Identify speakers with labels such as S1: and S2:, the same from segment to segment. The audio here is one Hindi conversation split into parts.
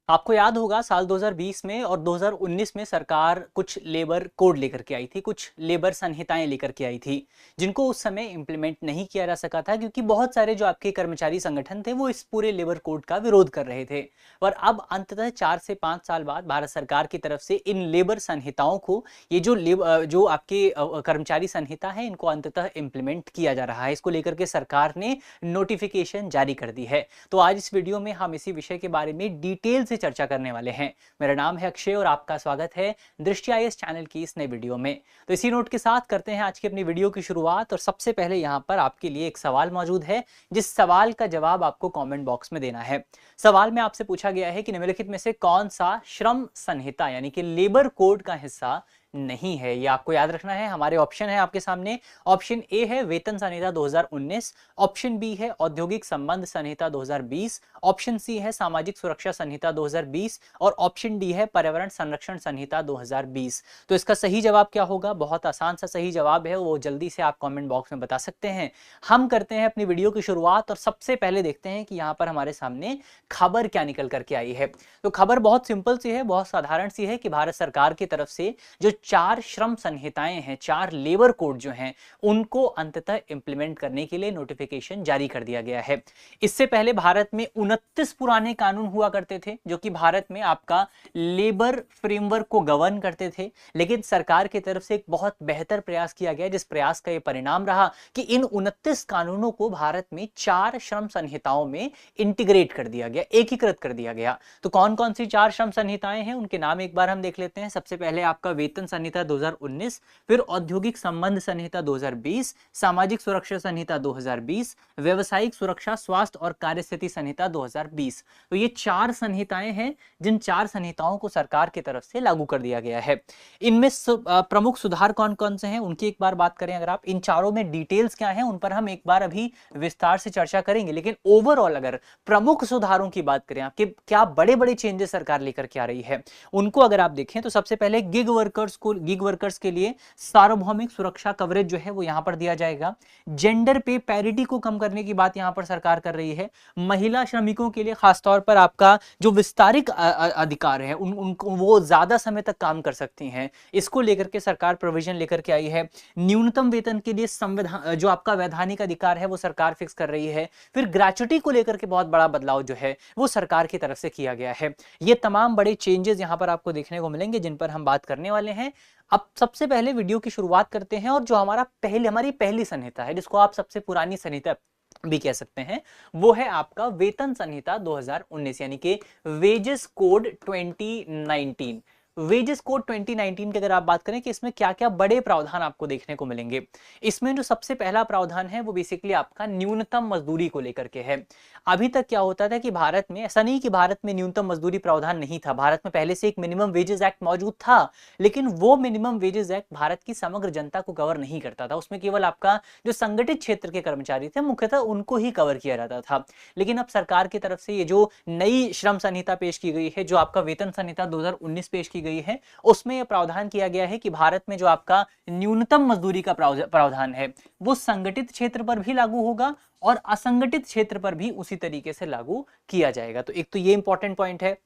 S1: आपको याद होगा साल 2020 में और 2019 में सरकार कुछ लेबर कोड लेकर के आई थी, कुछ लेबर संहिताएं लेकर के आई थी, जिनको उस समय इंप्लीमेंट नहीं किया जा सका था क्योंकि बहुत सारे जो आपके कर्मचारी संगठन थे वो इस पूरे लेबर कोड का विरोध कर रहे थे। और अब अंततः 4 से 5 साल बाद भारत सरकार की तरफ से इन लेबर संहिताओं को, ये जो आपके कर्मचारी संहिता है, इनको अंततः इंप्लीमेंट किया जा रहा है। इसको लेकर के सरकार ने नोटिफिकेशन जारी कर दी है। तो आज इस वीडियो में हम इसी विषय के बारे में डिटेल से चर्चा करने वाले हैं। मेरा नाम है अक्षय और आपका स्वागत है दृष्टि आईएएस चैनल की इस नई वीडियो में। तो इसी नोट के साथ करते हैं आज की अपनी वीडियो की शुरुआत। और सबसे पहले यहाँ पर आपके लिए एक सवाल मौजूद है, जिस सवाल का जवाब आपको कमेंट बॉक्स में देना है। सवाल में आपसे पूछा गया है कि निम्नलिखित में से कौन सा श्रम संहिता यानी कि लेबर कोड का हिस्सा नहीं है। ये आपको याद रखना है। हमारे ऑप्शन है आपके सामने। ऑप्शन ए है वेतन संहिता 2019, ऑप्शन बी है औद्योगिक संबंध संहिता 2020, ऑप्शन सी है सामाजिक सुरक्षा संहिता 2020 और ऑप्शन डी है पर्यावरण संरक्षण संहिता 2020। तो इसका सही जवाब क्या होगा? बहुत आसान सा सही जवाब है, वो जल्दी से आप कमेंट बॉक्स में बता सकते हैं। हम करते हैं अपनी वीडियो की शुरुआत और सबसे पहले देखते हैं कि यहाँ पर हमारे सामने खबर क्या निकल करके आई है। तो खबर बहुत सिंपल सी है, बहुत साधारण सी है कि भारत सरकार की तरफ से जो 4 श्रम संहिताएं हैं, 4 लेबर कोड जो हैं, उनको अंततः इंप्लीमेंट करने के लिए नोटिफिकेशन जारी कर दिया गया है। इससे पहले भारत में 29 पुराने कानून हुआ करते थे जो कि भारत में आपका लेबर फ्रेमवर्क को गवर्न करते थे, लेकिन सरकार की तरफ से एक बहुत बेहतर प्रयास किया गया, जिस प्रयास का ये परिणाम रहा कि इन 29 कानूनों को भारत में 4 श्रम संहिताओं में इंटीग्रेट कर दिया गया, एकीकृत कर दिया गया। तो कौन कौन सी 4 श्रम संहिताएं हैं, उनके नाम एक बार हम देख लेते हैं। सबसे पहले आपका वेतन संहिता 2019, फिर औद्योगिक संबंध संहिता 2020, सामाजिक सुरक्षा संहिता 2020, व्यवसायिक सुरक्षा स्वास्थ्य और कार्यस्थिति संहिता 2020। तो ये 4 संहिताएं हैं, जिन 4 संहिताओं को सरकार की तरफ से लागू कर दिया गया है। इनमें प्रमुख सुधार कौन कौन से हैं उनकी एक बार बात करें अगर आप, इन चारों में डिटेल्स क्या हैं उन पर हम एक बार अभी विस्तार से चर्चा करेंगे, लेकिन ओवरऑल अगर प्रमुख सुधारों की बात करें, आपके क्या बड़े बड़े चेंजेस सरकार लेकर के आ रही है, उनको अगर आप देखें तो सबसे पहले गिग वर्कर्स के लिए सार्वभौमिक सुरक्षा कवरेज जो है वो यहां पर दिया जाएगा। जेंडर पे पैरिटी को कम करने की बात यहां पर सरकार कर रही है। महिला श्रमिकों के लिए खासतौर पर आपका जो विस्तारित अधिकार है, उनको वो ज्यादा समय तक काम कर सकती हैं, इसको लेकर के सरकार प्रोविजन लेकर के आई है। न्यूनतम वेतन के लिए संविधान जो आपका वैधानिक अधिकार है वो सरकार फिक्स कर रही है। फिर ग्रेच्युटी को लेकर के बहुत बड़ा बदलाव जो है वो सरकार की तरफ से किया गया है। ये तमाम बड़े चेंजेस यहां पर आपको देखने को मिलेंगे, जिन पर हम बात करने वाले हैं। अब सबसे पहले वीडियो की शुरुआत करते हैं और जो हमारी पहली संहिता है, जिसको आप सबसे पुरानी संहिता भी कह सकते हैं, वो है आपका वेतन संहिता 2019 यानी कि वेजेस कोड 2019। वेजेस कोड 2019 की अगर आप बात करें कि इसमें क्या क्या बड़े प्रावधान आपको देखने को मिलेंगे, इसमें जो सबसे पहला प्रावधान है वो बेसिकली आपका न्यूनतम मजदूरी को लेकर के है। अभी तक क्या होता था कि भारत में ऐसा नहीं कि भारत में न्यूनतम मजदूरी प्रावधान नहीं था, भारत में पहले से एक मिनिमम वेजेस एक्ट मौजूद था, लेकिन वो मिनिमम वेजेस एक्ट भारत की समग्र जनता को कवर नहीं करता था। उसमें केवल आपका जो संगठित क्षेत्र के कर्मचारी थे मुख्यतः उनको ही कवर किया जाता था। लेकिन अब सरकार की तरफ से ये जो नई श्रम संहिता पेश की गई है, जो आपका वेतन संहिता 2019 पेश की गई है, उसमें यह प्रावधान किया गया है कि भारत में जो आपका न्यूनतम मजदूरी का प्रावधान है वो संगठित क्षेत्र पर भी लागू होगा और असंगठित क्षेत्र पर भी उसी तरीके से लागू किया जाएगा। तो एक तो ये इंपॉर्टेंट पॉइंट है।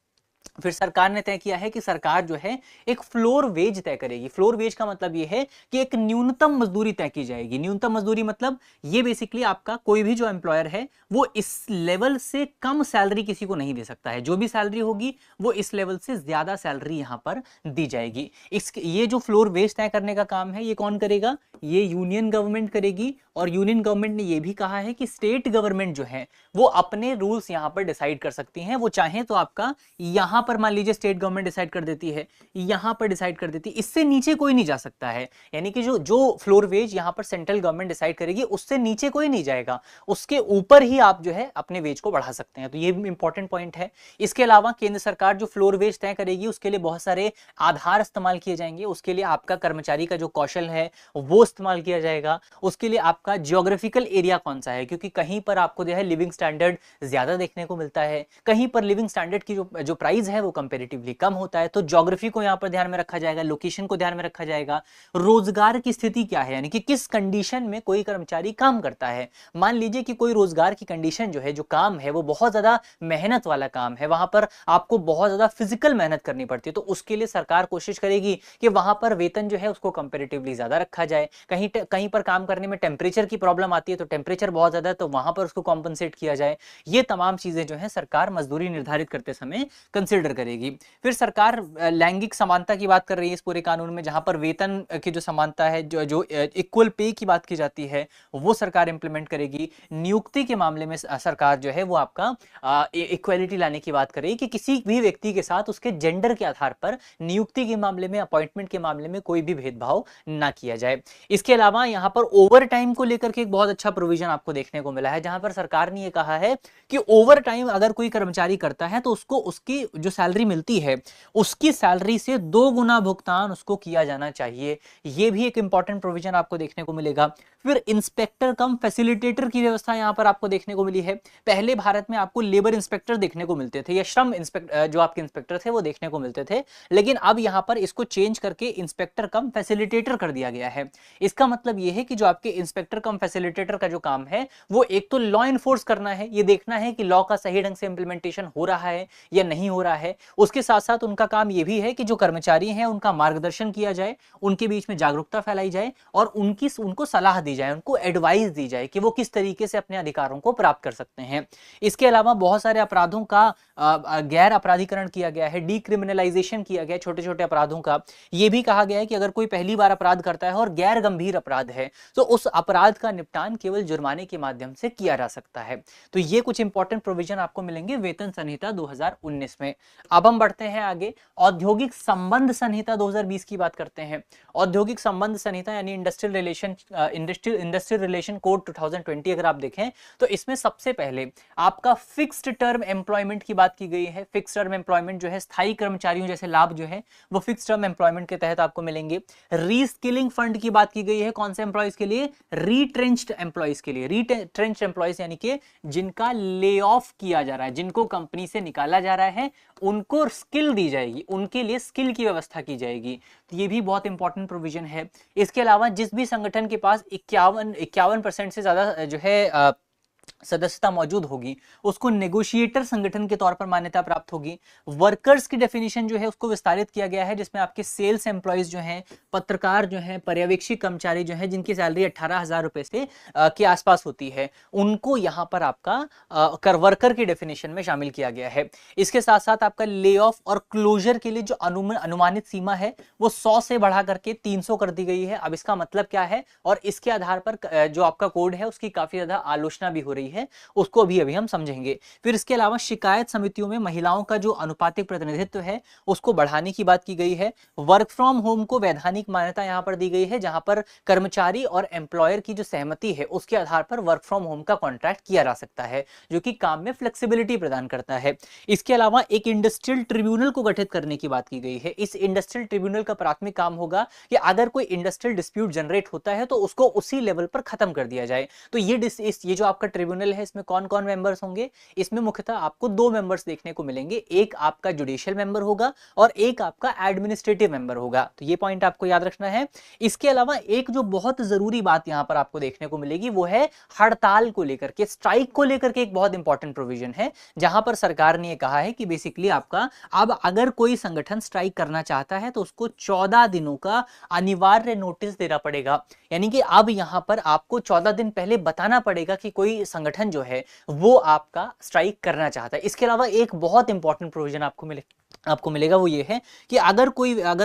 S1: फिर सरकार ने तय किया है कि सरकार जो है एक फ्लोर वेज तय करेगी। फ्लोर वेज का मतलब ये है कि एक न्यूनतम मजदूरी तय की जाएगी। न्यूनतम मजदूरी मतलब ये बेसिकली आपका कोई भी जो एम्प्लॉयर है वो इस लेवल से कम सैलरी किसी को नहीं दे सकता है। जो भी सैलरी होगी वो इस लेवल से ज्यादा सैलरी यहां पर दी जाएगी। ये जो फ्लोर वेज तय करने का काम है ये कौन करेगा? ये यूनियन गवर्नमेंट करेगी। और यूनियन गवर्नमेंट ने ये भी कहा है कि स्टेट गवर्नमेंट जो है वो अपने रूल्स यहां पर डिसाइड कर सकती हैं। वो चाहे तो आपका यहां पर मान लीजिए स्टेट गवर्नमेंट डिसाइड कर देती है, यहां पर डिसाइड कर देती है, इससे नीचे कोई नहीं जा सकता है। यानी कि जो फ्लोर वेज यहां पर सेंट्रल गवर्नमेंट डिसाइड करेगी उससे नीचे कोई नहीं जाएगा, उसके ऊपर ही आप जो है अपने वेज को बढ़ा सकते हैं। तो ये इंपॉर्टेंट पॉइंट है। इसके अलावा केंद्र सरकार जो फ्लोर वेज तय करेगी उसके लिए बहुत सारे आधार इस्तेमाल किए जाएंगे। उसके लिए आपका कर्मचारी का जो कौशल है वो इस्तेमाल किया जाएगा, उसके लिए आपका जियोग्राफिकल एरिया कौन सा है, क्योंकि कहीं पर आपको जो है लिविंग स्टैंडर्ड ज्यादा देखने को मिलता है, कहीं पर लिविंग स्टैंडर्ड की जो प्राइस है वो कंपेरेटिवली कम होता है, तो ज्योग्राफी को यहाँ पर ध्यान में रखा जाएगा, लोकेशन को ध्यान में रखा जाएगा। रोजगार की स्थिति क्या है, यानी कि किस कंडीशन में कोई कर्मचारी काम करता है। मान लीजिए कि कोई रोजगार की कंडीशन जो है, जो काम है वो बहुत ज्यादा मेहनत वाला काम है, वहां पर आपको बहुत ज्यादा फिजिकल मेहनत करनी पड़ती है, तो उसके लिए सरकार कोशिश करेगी कि वहां पर वेतन जो है उसको कंपैरेटिवली ज्यादा रखा जाए। कहीं पर काम करने में टेम्परेचर की प्रॉब्लम आती है, तो टेम्परेचर बहुत ज्यादा है तो वहां पर उसको कॉम्पनसेट किया जाए। ये तमाम चीजें जो है सरकार मजदूरी निर्धारित करते समय कंसिडर करेगी। फिर सरकार लैंगिक समानता की बात कर रही है इस पूरे कानून में, जहां पर वेतन की जो समानता है, जो इक्वल पे की बात की जाती है, वो सरकार इंप्लीमेंट करेगी। नियुक्ति के मामले में सरकार जो है वो आपका इक्वालिटी लाने की बात करेगी कि किसी भी व्यक्ति के साथ उसके जेंडर के आधार पर नियुक्ति के मामले में, अपॉइंटमेंट के मामले में कोई भी भेदभाव ना किया जाए। इसके अलावा यहां पर ओवर टाइम को लेकर के एक बहुत अच्छा प्रोविजन आपको देखने को मिला है, जहां पर सरकार ने यह कहा है कि ओवर टाइम अगर कोई कर्मचारी करता है तो उसको उसकी जो सैलरी मिलती है उसकी सैलरी से 2 गुना भुगतान उसको किया जाना चाहिए। यह भी एक इंपॉर्टेंट प्रोविजन आपको देखने को मिलेगा। फिर इंस्पेक्टर कम फैसिलिटेटर की व्यवस्था यहां पर आपको देखने को मिली है। पहले भारत में आपको लेबर इंस्पेक्टर देखने को मिलते थे या श्रम इंस्पेक्टर जो आपके इंस्पेक्टर थे वो देखने को मिलते थे, लेकिन अब यहां पर इसको चेंज करके इंस्पेक्टर कम फैसिलिटेटर कर दिया गया है। इसका मतलब यह है कि जो आपके इंस्पेक्टर कम फैसिलिटेटर का जो काम है वो एक तो लॉ इन्फोर्स करना है, ये देखना है कि लॉ का सही ढंग से इंप्लीमेंटेशन हो रहा है या नहीं हो रहा है। उसके साथ साथ उनका काम यह भी है कि जो कर्मचारी हैं उनका मार्गदर्शन किया जाए, उनके बीच में जागरूकता फैलाई जाए और उनको सलाह दी जाए, उनको एडवाइस दी जाए कि वो किस तरीके से अपने अधिकारों को प्राप्त कर सकते हैं। इसके अलावा बहुत सारे अपराधों का गैर अपराधीकरण किया गया है, डीक्रिमिनलाइजेशन किया गया है छोटे छोटे अपराधों का। यह भी कहा गया है कि अगर कोई पहली बार अपराध करता है और गैर गंभीर अपराध है तो उस अपराध का निपटान केवल जुर्माने के माध्यम से किया जा सकता है। तो ये कुछ इंपॉर्टेंट प्रोविजन आपको मिलेंगे वेतन संहिता 2019 में। अब हम बढ़ते हैं आगे, औद्योगिक संबंध संहिता 2020 की बात करते हैं। औद्योगिक संबंध संहिता यानी इंडस्ट्रियल रिलेशन कोड 2020 अगर आप देखें तो इसमें सबसे पहले आपका फिक्स्ड टर्म एम्प्लॉयमेंट की बात की गई है। फिक्स्ड टर्म एम्प्लॉयमेंट जो है स्थायी कर्मचारियों जैसे लाभ जो है वो फिक्स्ड टर्म एम्प्लॉयमेंट के तहत आपको मिलेंगे। रीस्किलिंग फंड की बात की गई है, कौन से एम्प्लॉयज के लिए? रीट्रेंच्ड एम्प्लॉयज के लिए। रीट्रेंच्ड एम्प्लॉयज यानी कि जिनका ले ऑफ किया जा रहा है, जिनको कंपनी से निकाला जा रहा है, उनको स्किल दी जाएगी, उनके लिए स्किल की व्यवस्था की जाएगी। तो ये भी बहुत इंपॉर्टेंट प्रोविजन है। इसके अलावा जिस भी संगठन के पास 51% से ज्यादा जो है सदस्यता मौजूद होगी उसको नेगोशिएटर संगठन के तौर पर मान्यता प्राप्त होगी। वर्कर्स की डेफिनेशन जो है उसको विस्तारित किया गया है, जिसमें आपके सेल्स एम्प्लॉयज जो हैं, पत्रकार जो हैं, पर्यवेक्षी कर्मचारी जो हैं जिनकी सैलरी 18,000 रुपए से के आसपास होती है, उनको यहां पर आपका वर्कर की डेफिनेशन में शामिल किया गया है। इसके साथ साथ आपका ले ऑफ और क्लोजर के लिए जो अनुमानित सीमा है वो 100 से बढ़ा करके 300 कर दी गई है। अब इसका मतलब क्या है और इसके आधार पर जो आपका कोड है उसकी काफी ज्यादा आलोचना भी हो रही है, उसको अभी हम समझेंगे। फिर इसके अलावा शिकायत समितियों में महिलाओं का जो अनुपातिक प्रतिनिधित्व है उसको बढ़ाने की बात की गई है। वर्क फ्रॉम होम को वैधानिक मान्यता यहां पर दी गई है, जहां पर कर्मचारी और एम्प्लॉयर की जो सहमति है उसके आधार पर वर्क फ्रॉम होम का कॉन्ट्रैक्ट किया जा सकता है, जो कि काम में फ्लेक्सिबिलिटी प्रदान करता है। इसके अलावा एक इंडस्ट्रियल ट्रिब्यूनल को गठित करने की बात की गई है। इस इंडस्ट्रियल ट्रिब्यूनल का प्राथमिक काम होगा कि अगर कोई इंडस्ट्रियल डिस्प्यूट जनरेट होता है तो उसको उसी लेवल पर खत्म कर दिया जाए। तो ये जो आपका ट्रिब्यूनल है इसमें कौन कौन मेंबर्स होंगे? इसमें मुख्यतः आपको 2 मेंबर्स देखने को मिलेंगे, एक आपका जुडिशियल मेंबर होगा और एक आपका एडमिनिस्ट्रेटिव मेंबर होगा। तो ये पॉइंट आपको याद रखना है। इसके अलावा एक जो बहुत जरूरी बात यहां पर आपको देखने को मिलेगी वो है हड़ताल को लेकर के, स्ट्राइक को लेकर के एक बहुत इंपॉर्टेंट प्रोविजन है, जहां पर सरकार ने कहा है कि बेसिकली आपका अब अगर कोई संगठन स्ट्राइक करना चाहता है तो उसको 14 दिनों का अनिवार्य नोटिस देना पड़ेगा। यानी कि अब यहां पर आपको 14 दिन पहले बताना पड़ेगा कि कोई संगठन जो है वो आपका स्ट्राइक करना चाहता है। इसके अलावा एक बहुत इंपॉर्टेंट प्रोविजन आपको मिलेगा वो ये है कि अगर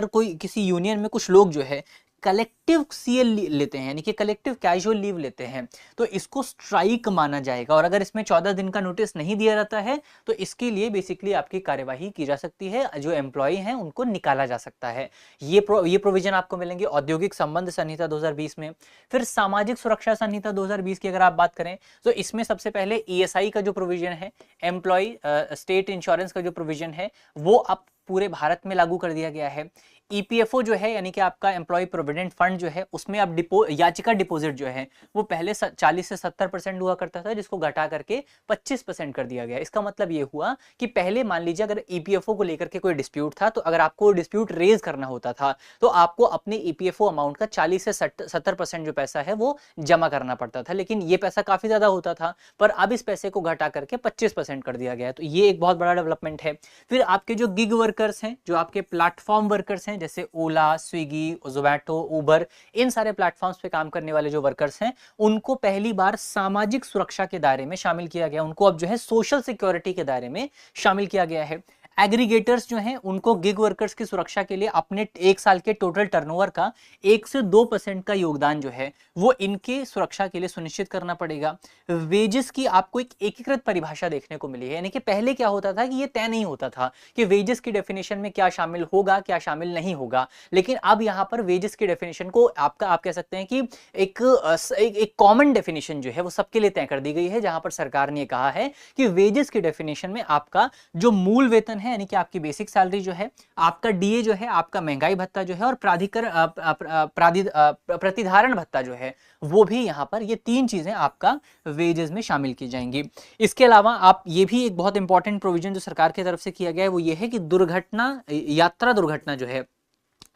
S1: कोई किसी यूनियन में कुछ लोग जो है कलेक्टिव सीएल लेते हैं, यानी कि कलेक्टिव कैजुअल लीव लेते हैं, तो इसको स्ट्राइक माना जाएगा। और अगर इसमें 14 दिन का नोटिस नहीं दिया जाता है तो इसके लिए बेसिकली आपकी कार्यवाही की जा सकती है, जो एम्प्लॉय हैं उनको निकाला जा सकता है। ये प्रोविजन आपको मिलेंगे औद्योगिक संबंध संहिता 2020 में। फिर सामाजिक सुरक्षा संहिता 2020 की अगर आप बात करें तो इसमें सबसे पहले ईएसआई का जो प्रोविजन है, एम्प्लॉय स्टेट इंश्योरेंस का जो प्रोविजन है वो अब पूरे भारत में लागू कर दिया गया है। ईपीएफओ जो है यानी कि आपका एम्प्लॉय प्रोविडेंट फंड जो है उसमें अब याचिका डिपॉजिट जो है वो पहले 40 से 70% हुआ करता था, जिसको घटा करके 25% कर दिया गया। इसका मतलब ये हुआ कि पहले मान लीजिए अगर ईपीएफओ को लेकर के कोई डिस्प्यूट था, तो अगर आपको डिस्प्यूट रेज करना होता था तो आपको अपने ईपीएफओ अमाउंट का 40 से 70% जो पैसा है वो जमा करना पड़ता था, लेकिन ये पैसा काफी ज्यादा होता था। पर अब इस पैसे को घटा करके 25% कर दिया गया है, तो ये एक बहुत बड़ा डेवलपमेंट है। फिर आपके जो गिग वर्कर्स हैं, जो आपके प्लेटफॉर्म वर्कर्स हैं, जैसे ओला, स्विगी, जोमैटो, उबर, इन सारे प्लेटफॉर्म्स पे काम करने वाले जो वर्कर्स हैं, उनको पहली बार सामाजिक सुरक्षा के दायरे में शामिल किया गया। उनको अब जो है सोशल सिक्योरिटी के दायरे में शामिल किया गया है। एग्रीगेटर्स जो हैं उनको गिग वर्कर्स की सुरक्षा के लिए अपने एक साल के टोटल टर्नओवर का 1 से 2% का योगदान जो है वो इनके सुरक्षा के लिए सुनिश्चित करना पड़ेगा। वेजेस की आपको एक एकीकृत परिभाषा देखने को मिली है, यानी कि पहले क्या होता था कि ये तय नहीं होता था कि वेजेस की डेफिनेशन में क्या शामिल होगा, क्या शामिल नहीं होगा, लेकिन अब यहां पर वेजेस की डेफिनेशन को आप कह सकते हैं कि एक कॉमन डेफिनेशन जो है वो सबके लिए तय कर दी गई है, जहां पर सरकार ने कहा है कि वेजेस की डेफिनेशन में आपका जो मूल वेतन है, यानी कि आपकी बेसिक सैलरी जो है, आपका डीए जो है, आपका महंगाई भत्ता जो है, और प्रतिधारण भत्ता जो है, वो भी यहां पर ये 3 चीजें आपका वेजेस में शामिल की जाएंगी। इसके अलावा आप ये भी एक बहुत इंपॉर्टेंट प्रोविजन जो सरकार की तरफ से किया गया है वो ये है कि यात्रा दुर्घटना जो है,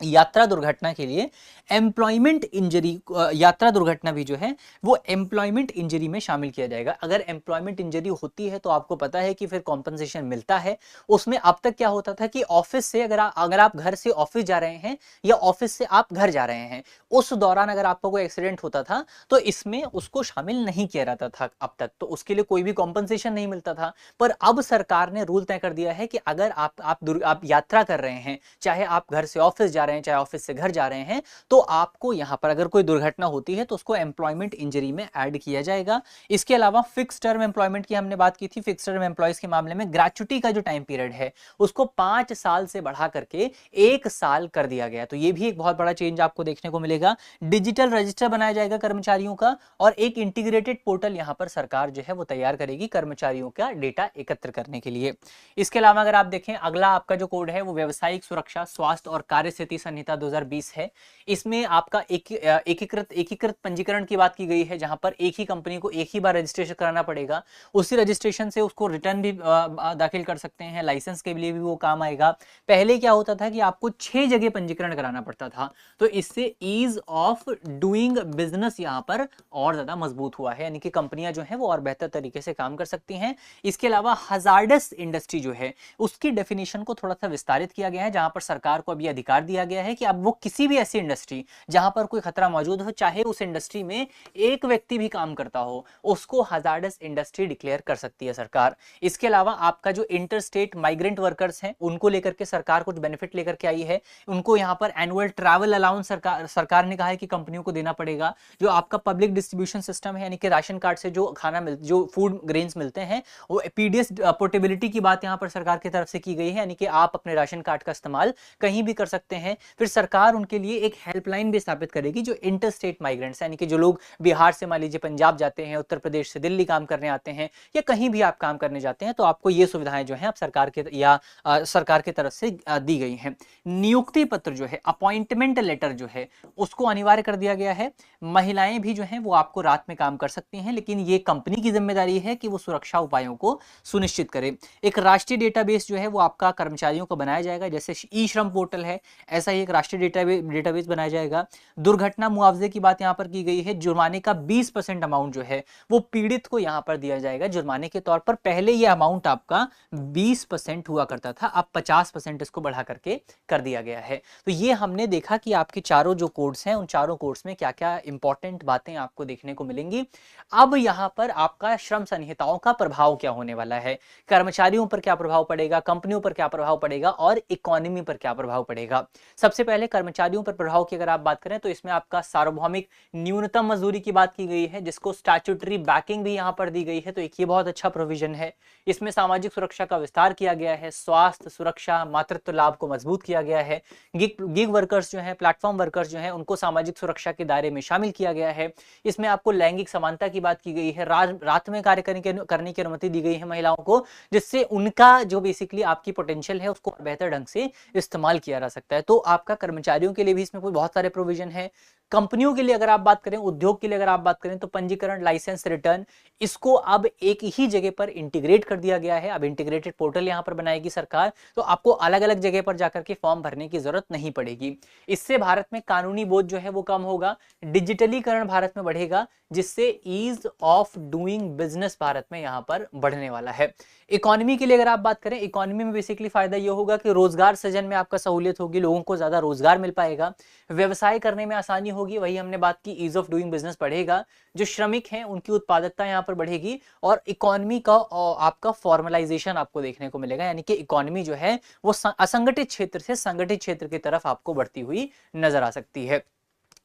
S1: यात्रा दुर्घटना के लिए एम्प्लॉयमेंट इंजरी, यात्रा दुर्घटना भी जो है वो एम्प्लॉयमेंट इंजरी में शामिल किया जाएगा। अगर एम्प्लॉयमेंट इंजरी होती है तो आपको पता है कि फिर कॉम्पनसेशन मिलता है। उसमें अब तक क्या होता था कि ऑफिस से अगर आप घर से ऑफिस जा रहे हैं या ऑफिस से आप घर जा रहे हैं, उस दौरान अगर आपको कोई एक्सीडेंट होता था तो इसमें उसको शामिल नहीं किया जाता था अब तक, तो उसके लिए कोई भी कॉम्पनसेशन नहीं मिलता था। पर अब सरकार ने रूल तय कर दिया है कि अगर आप यात्रा कर रहे हैं, चाहे आप घर से ऑफिस जा रहे हैं, चाहे ऑफिस से घर जा रहे हैं, तो आपको यहां पर अगर कोई दुर्घटना होती है तो उसको एम्प्लॉयमेंट इंजरी में ऐड किया जाएगा। इसके अलावा फिक्स टर्म एम्प्लॉयमेंट की हमने बात की थी, फिक्स टर्म एम्प्लॉयज के मामले में ग्रेच्युटी का जो टाइम पीरियड है उसको 5 साल से बढ़ा करके 1 साल कर दिया गया, तो ये भी एक बहुत बड़ा चेंज आपको देखने को मिलेगा। डिजिटल रजिस्टर बनाया जाएगा कर्मचारियों का, और एक इंटीग्रेटेड पोर्टल यहां पर सरकार जो है वो तैयार करेगी कर्मचारियों का डेटा एकत्र करने के लिए। इसके अलावा अगर आप देखें, अगला आपका जो कोड है वो व्यावसायिक सुरक्षा, स्वास्थ्य और कार्य स्थिति संहिता 2020 है। इसमें आपका एकीकृत पंजीकरण की बात की गई है, जहां पर एक ही कंपनी को एक ही बार रजिस्ट्रेशन कराना पड़ेगा। उसी रजिस्ट्रेशन से उसको रिटर्न भी दाखिल कर सकते हैं, लाइसेंस के लिए भी वो काम आएगा। पहले क्या होता था कि आपको 6 जगह पंजीकरण कराना पड़ता था, तो इससे ईज ऑफ डूइंग बिजनेस यहां पर और ज्यादा मजबूत हुआ है, यानी कि कंपनियां जो है वो और बेहतर तरीके से काम कर सकती हैं। इसके अलावा हजार्डस इंडस्ट्री जो है उसकी डेफिनेशन को थोड़ा सा विस्तारित किया गया है, जहां पर सरकार को अभी अधिकार दिया गया है कि अब वो किसी भी ऐसी इंडस्ट्री जहां पर कोई खतरा मौजूद हो, चाहे उस इंडस्ट्री में एक व्यक्ति भी काम करता हो, उसको हजार्डस इंडस्ट्री डिक्लेयर कर सकती है सरकार। इसके अलावा आपका जो इंटर स्टेट माइग्रेंट वर्कर्स हैं उनको लेकर के सरकार कुछ बेनिफिट लेकर के आई है। उनको यहाँ पर एनुअल ट्रैवल अलाउंस सरकार ने कहा है कि कंपनियों को देना पड़ेगा। जो आपका पब्लिक डिस्ट्रीब्यूशन सिस्टम है, यानी कि राशन कार्ड से जो फूड ग्रेन्स मिलते हैं, वो पीडीएस पोर्टेबिलिटी की बात यहाँ पर सरकार की तरफ से की गई है, यानी कि आप अपने राशन कार्ड का इस्तेमाल कहीं भी कर सकते हैं। फिर सरकार उनके लिए एक हेल्पलाइन भी स्थापित करेगी, जो इंटर स्टेट माइग्रेंट्स, यानी कि जो लोग बिहार से मान लीजिए पंजाब जाते हैं, उत्तर प्रदेश से दिल्ली काम करने आते हैं, या कहीं भी आप काम करने जाते हैं, तो आपको ये सुविधाएं जो है आप सरकार की तरफ से दी गई हैं। नियुक्ति पत्र जो है, अपॉइंटमेंट लेटर जो है, उसको अनिवार्य कर दिया गया है। महिलाएं भी जो हैं वो आपको रात में काम कर सकती हैं, लेकिन ये कंपनी की जिम्मेदारी है कि वो सुरक्षा उपायों को सुनिश्चित करे। एक राष्ट्रीय डेटाबेस जो है वो आपका कर्मचारियों को बनाया जाएगा, जैसे ई श्रम पोर्टल है, ऐसा ही एक राष्ट्रीय डेटाबेस बनाया जाएगा। दुर्घटना मुआवजे की बात यहाँ पर की गई है। जुर्माने का 20% अमाउंट जो है वो पीड़ित को यहाँ पर दिया जाएगा जुर्माने के तौर पर। पहले ये अमाउंट आपका 20% हुआ करता था, अब 50% इसको बढ़ा करके कर दिया गया है। तो ये हमने देखा कि आपके चारों जो कोड्स हैं, उन चारों कोड्स में क्या क्या इंपॉर्टेंट बातें आपको देखने को मिलेंगी। अब यहाँ पर आपका श्रम संहिताओं का प्रभाव क्या होने वाला है, कर्मचारियों पर क्या प्रभाव पड़ेगा, कंपनियों पर क्या प्रभाव पड़ेगा, और इकोनॉमी पर क्या प्रभाव पड़ेगा। सबसे पहले कर्मचारियों पर प्रभाव की अगर आप बात करें तो इसमें आपका सार्वभौमिक न्यूनतम मजदूरी की बात की गई है, जिसको स्टैट्यूटरी बैकिंग भी यहाँ पर दी गई है, तो एक ये बहुत अच्छा प्रोविजन है। इसमें सामाजिक सुरक्षा का विस्तार किया गया है, स्वास्थ्य सुरक्षा, मातृत्व लाभ को मजबूत किया गया है। गिग वर्कर्स जो है, प्लेटफॉर्म वर्कर्स जो है, उनको सामाजिक सुरक्षा के दायरे में शामिल किया गया है। इसमें आपको लैंगिक समानता की बात की गई है, रात में कार्य करने की अनुमति दी गई है महिलाओं को, जिससे उनका जो बेसिकली आपकी पोटेंशियल है उसको बेहतर ढंग से इस्तेमाल किया जा सकता है। तो आपका कर्मचारियों के लिए भी इसमें कोई बहुत बहुत सारे प्रोविजन है। कंपनियों के लिए अगर आप बात करें, उद्योग के लिए अगर आप बात करें, तो पंजीकरण, लाइसेंस, रिटर्न, इसको अब एक ही जगह पर इंटीग्रेट कर दिया गया है। अब इंटीग्रेटेड पोर्टल यहां पर बनाएगी सरकार, तो आपको अलग अलग जगह पर जाकर के फॉर्म भरने की जरूरत नहीं पड़ेगी। इससे भारत में कानूनी बोझ जो है वो कम होगा, डिजिटलीकरण भारत में बढ़ेगा, जिससे ease of doing business Bharat में यहां पर बढ़ने वाला है। इकोनॉमी के लिए अगर आप बात करें, इकोनॉमी में बेसिकली फायदा यह होगा कि रोजगार सृजन में आपका सहूलियत होगी, लोगों को ज्यादा रोजगार मिल पाएगा, व्यवसाय करने में आसानी होगी, वही हमने बात की, ईज ऑफ डूइंग बिजनेस बढ़ेगा, जो श्रमिक हैं उनकी उत्पादकता यहां पर बढ़ेगी, और इकोनॉमी का आपका फॉर्मलाइजेशन आपको देखने को मिलेगा, यानी कि इकोनॉमी जो है वो असंगठित क्षेत्र से संगठित क्षेत्र की तरफ आपको बढ़ती हुई नजर आ सकती है।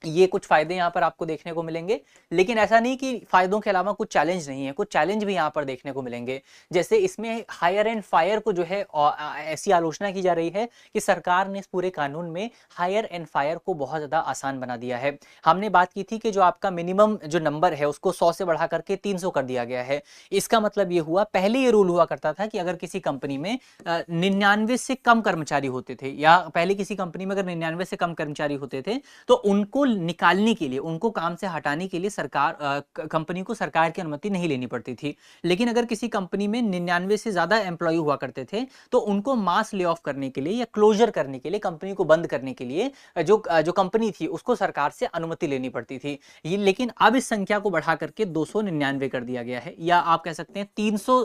S1: ये कुछ फायदे यहाँ पर आपको देखने को मिलेंगे, लेकिन ऐसा नहीं कि फायदों के अलावा कुछ चैलेंज नहीं है, कुछ चैलेंज भी यहाँ पर देखने को मिलेंगे। जैसे इसमें हायर एंड फायर को जो है ऐसी आलोचना की जा रही है कि सरकार ने इस पूरे कानून में हायर एंड फायर को बहुत ज्यादा आसान बना दिया है। हमने बात की थी कि जो आपका मिनिमम जो नंबर है उसको 100 से बढ़ा करके 300 कर दिया गया है। इसका मतलब ये हुआ, पहले ये रूल हुआ करता था कि अगर किसी कंपनी में 99 से कम कर्मचारी होते थे, या पहले किसी कंपनी में अगर 99 से कम कर्मचारी होते थे, तो उनको निकालने के लिए, उनको काम से हटाने के लिए सरकार कंपनी को सरकार की अनुमति नहीं लेनी पड़ती थी। लेकिन अगर किसी कंपनी में 99 से ज्यादा एम्प्लॉय हुआ करते थे, तो उनको मास ले ऑफ करने के लिए या क्लोजर करने के लिए, कंपनी को बंद करने के लिए जो कंपनी थी उसको सरकार से अनुमति लेनी पड़ती थी। ये लेकिन अब इस संख्या को बढ़ा करके 299 कर दिया गया है, या आप कह सकते हैं 300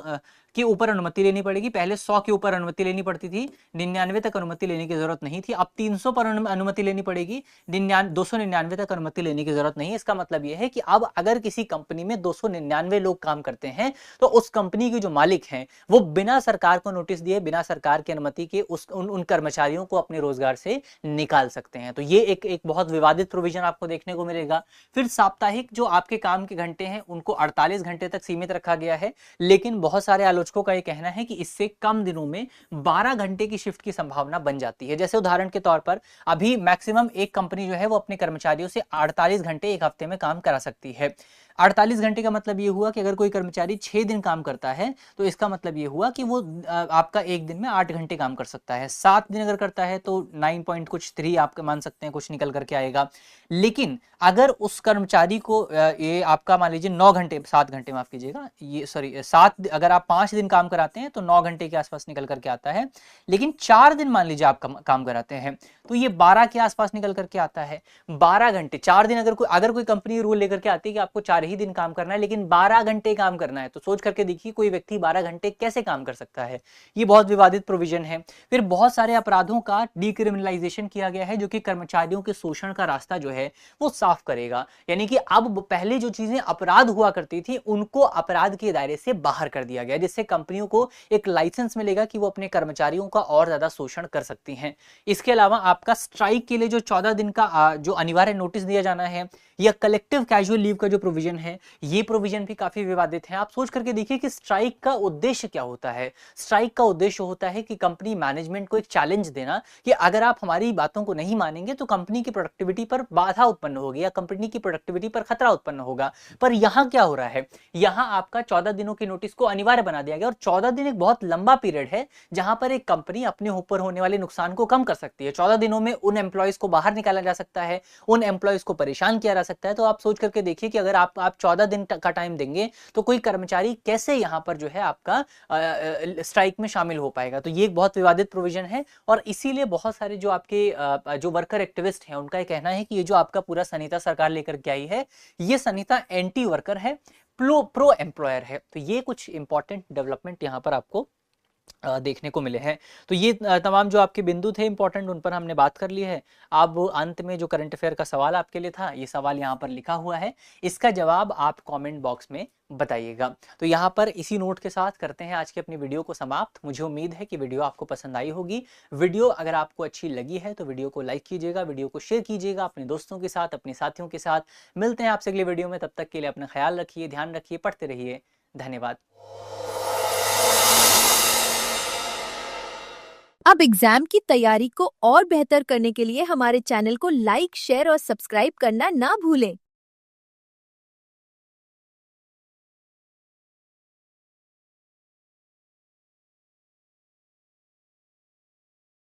S1: के ऊपर अनुमति लेनी पड़ेगी। पहले 100 के ऊपर अनुमति लेनी पड़ती थी, 99 तक अनुमति लेने की जरूरत नहीं थी। अब 300 पर अनुमति लेनी पड़ेगी, 299 तक अनुमति लेने की जरूरत नहीं है। इसका मतलब यह है कि अब अगर किसी कंपनी में 299 लोग काम करते हैं, तो उस कंपनी के जो मालिक हैं वो बिना सरकार को नोटिस दिए, बिना सरकार की अनुमति के उन कर्मचारियों को अपने रोजगार से निकाल सकते हैं। तो ये एक बहुत विवादित प्रोविजन आपको देखने को मिलेगा। फिर साप्ताहिक जो आपके काम के घंटे हैं उनको 48 घंटे तक सीमित रखा गया है, लेकिन बहुत सारे आलोचकों का यह कहना है कि इससे कम दिनों में 12 घंटे की शिफ्ट की संभावना बन जाती है। जैसे उदाहरण के तौर पर अभी मैक्सिमम एक कंपनी जो है वो अपने कर्मचारियों से 48 घंटे एक हफ्ते में काम करा सकती है। 48 घंटे का मतलब ये हुआ कि अगर कोई कर्मचारी 6 दिन काम करता है, तो इसका मतलब ये हुआ कि वो आपका एक दिन में 8 घंटे काम कर सकता है। 7 दिन अगर करता है तो 9 पॉइंट कुछ 3 आप मान सकते हैं, कुछ निकल करके आएगा। लेकिन अगर उस कर्मचारी को ये आपका मान लीजिए 9 घंटे, 7 घंटे माफ कीजिएगा, ये सॉरी 7, अगर आप 5 दिन काम कराते हैं तो 9 घंटे के आसपास निकल करके आता है। लेकिन 4 दिन मान लीजिए आप काम कराते हैं, तो ये 12 के आसपास निकल करके आता है। 12 घंटे, 4 दिन अगर कोई कंपनी रूल लेकर के आती है कि आपको 4 ही दिन काम करना है, लेकिन 12 घंटे काम करना है, तो सोच करके देखिए कोई व्यक्ति 12 घंटे कैसे काम कर सकता है। ये बहुत विवादित प्रोविजन है। फिर बहुत सारे अपराधों का डीक्रिमिनलाइजेशन किया गया है, जो कि कर्मचारियों के शोषण का रास्ता जो है वो साफ करेगा। यानी कि अब पहले जो चीजें अपराध हुआ करती थी उनको अपराध के दायरे से बाहर कर दिया गया, जिससे कंपनियों को एक लाइसेंस मिलेगा कि वो अपने कर्मचारियों का और ज्यादा शोषण कर सकती हैं। इसके अलावा आपका स्ट्राइक के लिए जो 14 दिन का जो अनिवार्य नोटिस दिया जाना है, या कलेक्टिव कैजुअल लीव का जो प्रोविजन है, ये प्रोविजन भी काफी विवादित है। आप सोच करके देखिए कि स्ट्राइक का उद्देश्य क्या होता है। स्ट्राइक का उद्देश्य होता है कि कंपनी मैनेजमेंट को एक चैलेंज देना कि अगर आप हमारी बातों को नहीं मानेंगे तो कंपनी की प्रोडक्टिविटी पर बाधा उत्पन्न होगी, या कंपनी की प्रोडक्टिविटी पर खतरा उत्पन्न होगा। पर यहां क्या हो रहा है, यहां आपका 14 दिनों की नोटिस को अनिवार्य बना दिया गया, और 14 दिन एक बहुत लंबा पीरियड है जहां पर एक कंपनी अपने ऊपर होने वाले नुकसान को कम कर सकती है। 14 दिनों में उन एम्प्लॉयज को बाहर निकाला जा सकता है, उन एम्प्लॉयज को परेशान किया जा सकता है। तो आप सोच करके देखिए कि अगर आप 14 दिन का टाइम देंगे तो कोई कर्मचारी कैसे यहां पर जो है आपका स्ट्राइक में शामिल हो पाएगा। तो ये एक बहुत विवादित प्रोविजन है, और इसीलिए बहुत सारे जो आपके जो वर्कर एक्टिविस्ट हैं उनका ये कहना है कि ये जो आपका पूरा संहिता सरकार लेकर के आई है, ये संहिता एंटी वर्कर है, प्रो एम्प्लॉयर है। तो ये कुछ इंपॉर्टेंट डेवलपमेंट यहां पर आपको देखने को मिले हैं। तो ये तमाम जो आपके बिंदु थे इंपॉर्टेंट, उन पर हमने बात कर ली है। अब अंत में जो करंट अफेयर का सवाल आपके लिए था, ये सवाल यहाँ पर लिखा हुआ है, इसका जवाब आप कमेंट बॉक्स में बताइएगा। तो यहाँ पर इसी नोट के साथ करते हैं आज की अपनी वीडियो को समाप्त। मुझे उम्मीद है कि वीडियो आपको पसंद आई होगी। वीडियो अगर आपको अच्छी लगी है तो वीडियो को लाइक कीजिएगा, वीडियो को शेयर कीजिएगा अपने दोस्तों के साथ, अपने साथियों के साथ। मिलते हैं आपसे अगले वीडियो में, तब तक के लिए अपना ख्याल रखिए, ध्यान रखिए, पढ़ते रहिए। धन्यवाद।
S2: अब एग्जाम की तैयारी को और बेहतर करने के लिए हमारे चैनल को लाइक, शेयर और सब्सक्राइब करना ना भूलें।